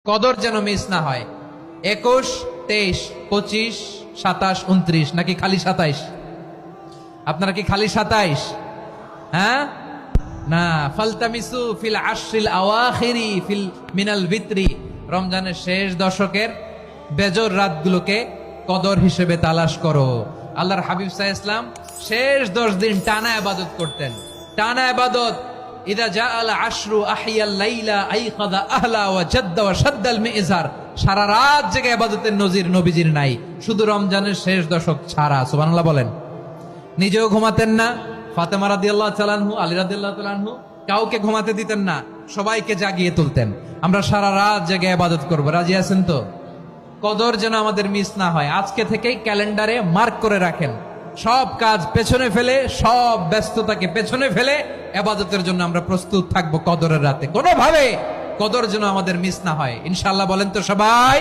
কদর যেন মিস না হয়। 21, 23, 25, 27, 29 নাকি খালি 27? আপনারা কি খালি 27? হ্যাঁ না, ফালতামিসু ফিল আশরিল আওয়াখিরি ফিল মিনাল ভিতরি, রমজানের শেষ দশকের বেজর রাতগুলোকে কদর হিসেবে তালাশ করো। আল্লাহর হাবিব সাল্লাল্লাহু আলাইহি ওয়াসাল্লাম শেষ 10 দিন টানা ইবাদত করতেন, টানা ইবাদত। ইদা জাআল আশরু আহিয়াল লাইলা আইকাদা আহলা ওয়া জাদ্দা ওয়া শাদ্দাল মিজার, সারা রাত জেগে ইবাদতের নজির নবীজির নাই, শুধু রমজানের শেষ দশক ছাড়া। সুবহানাল্লাহ বলেন। নিজেও ঘুমাতেন না, ফাতেমা রাদিয়াল্লাহু তাআলা আনহু, আলী রাদিয়াল্লাহু তাআলা আনহু কাউকে ঘুমাতে দিতেন না, সবাইকে জাগিয়ে তুলতেন। আমরা সারা রাত জেগে ইবাদত করব, রাজি আছেন তো? কদর যেন আমাদের মিস না হয়। আজকে থেকেই ক্যালেন্ডারে মার্ক করে রাখেন, সব কাজ পেছনে ফেলে, সব ব্যস্ততাকে পেছনে ফেলে ইবাদতের জন্য আমরা প্রস্তুত থাকবো কদরের রাতে। কোনোভাবে কদর যেন আমাদের মিস না হয়, ইনশাআল্লাহ বলেন তো সবাই।